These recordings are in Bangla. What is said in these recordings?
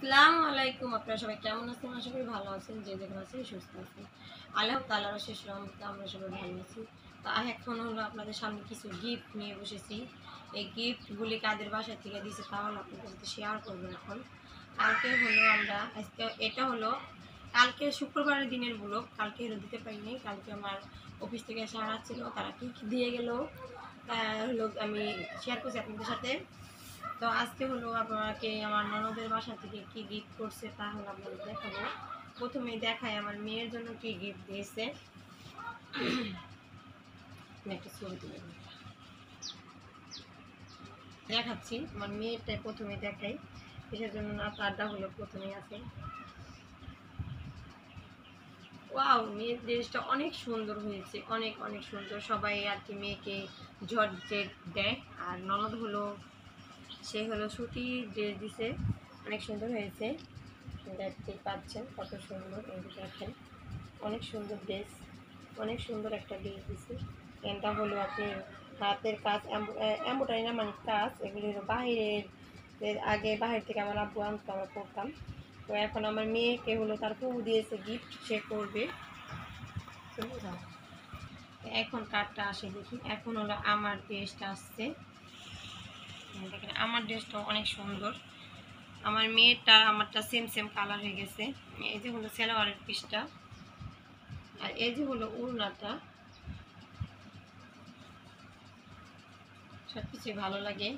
আসসালামু আলাইকুম। আপনারা সবাই কেমন আছেন? আশা করি ভালো আছেন। যে যেখানে আছেন সুস্থ আছেন। আল্লাহ তাআলার অশেষ রহমতে আমরা সবাই ভালো আছি। তো এখন হলো আপনাদের সামনে কিছু গিফট নিয়ে বসেছি। এই গিফটগুলি কাদের বাসা থেকে দিয়েছে তা হলো আপনাদের সাথে শেয়ার করবো এখন। কালকে হলো আজকে এটা হলো কালকে শুক্রবারের দিনের ব্লগ। কালকে হলো দিতে পারিনি। কালকে আমার অফিস থেকে সারা ছিল, তারা কি দিয়ে গেল তা হলো আমি শেয়ার করছি আপনাদের সাথে। তো আজকে হলো আপনাকে আমার ননদের বাসা থেকে কি গিফট করছে তা হলো আপনাদের দেখাবো। প্রথমেই দেখাই আমার মেয়ের জন্য কি গিফট দিয়েছে। একটা ছবি তুলে দেখাচ্ছি। আমার মেয়েরটাই প্রথমে দেখাই, এটার জন্য না তারটা হলো প্রথমেই আছে। ওয়াও, মেয়ের ড্রেসটা অনেক সুন্দর হয়েছে, অনেক অনেক সুন্দর। সবাই আর কি মেয়েকে জর্জেট দেয়, আর ননদ হলো সে হলো সুতি ড্রেস দিছে, অনেক সুন্দর হয়েছে। দেখতে পাচ্ছেন কত সুন্দর, এই দেখেন অনেক সুন্দর ড্রেস, অনেক সুন্দর একটা ড্রেস দিছে। প্যান্টটা হলো আপনি হাতের কাজ, এম্ব্রয়ডারি না মানে কাজ, এগুলি হলো বাহিরের। আগে বাহির থেকে আমার আব্বু আনতো, আমরা করতাম। তো এখন আমার মেয়েকে হলো তার বউ দিয়েছে গিফট, সে করবে। এখন কার্ডটা আসে দেখি। এখন হলো আমার ড্রেসটা আসছে, দেখেন আমার ড্রেসটা অনেক সুন্দর। আমার মেয়েটা আমারটা সেম সেম কালার হয়ে গেছে। এই যে হলো সালোয়ারের পিসটা, আর এই যে হলো উড়নাটা। সব কিছুই ভালো লাগে।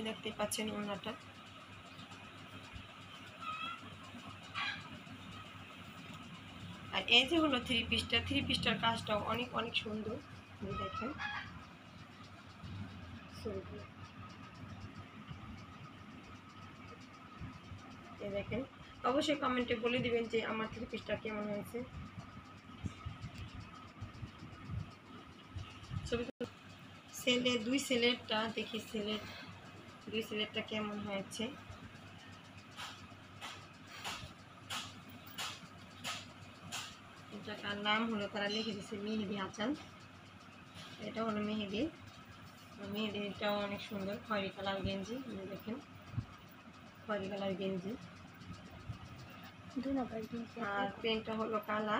দেখতে পাচ্ছেন উড়নাটা। আর এই যে হলো থ্রি পিসটার কাজটাও অনেক অনেক সুন্দর। দেখেন দেখেন, অবশ্যই কমেন্টে বলে দিবেন যে আমার থ্রি পিসটা কেমন হয়েছে। ছেলেরটা দেখি, দুই ছেলেরটা কেমন হয়েছে। এটার নাম হলো তারা লিখে দিচ্ছে মেহেদি হাসান। এটা হলো মেহেদিটাও অনেক সুন্দর, খয়েরি কালার গেঞ্জি। দেখেন খয়েরি কালার গেঞ্জি, আর পেনটা হলো কালা,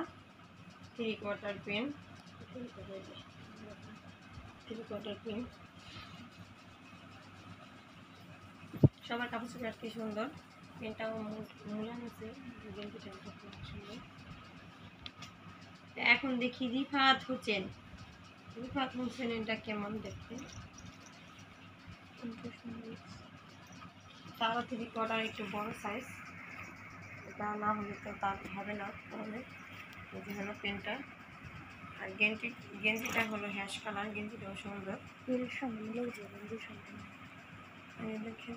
3/4 পেন। সবার কাপড় চোপড় আর কি সুন্দর। পেনটাও মূল্যান আছে, গেঞ্জিটা খুব সুন্দর। এখন দেখি রিফাত হোসেন এটা কেমন দেখতে। তারা 3/4 একটু বড় সাইজ, এটা না হলে তো তার হবে না। তাহলে এই যে হলো পেনটা, আর গেঞ্জিটা হলো হ্যাশ কালার, গেঞ্জিটাও সুন্দর। দেখেন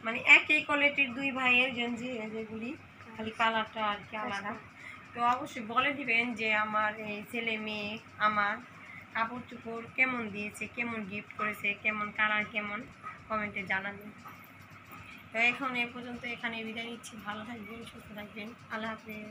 মানে একই কোয়ালিটির দুই ভাইয়ের গেঞ্জি, যেগুলি খালি কালারটা আর কি আলাদা। তো অবশ্যই বলে দিবেন যে আমার এই ছেলে মেয়ে আমার কাপড় চোপড় কেমন দিয়েছে, কেমন গিফট করেছে, কেমন কালার কেমন, কমেন্টে জানাবেন। তো এখন এ পর্যন্ত এখানে বিদায় নিচ্ছি। ভালো থাকবেন, সুস্থ থাকবেন, আল্লাহ হাফেজ।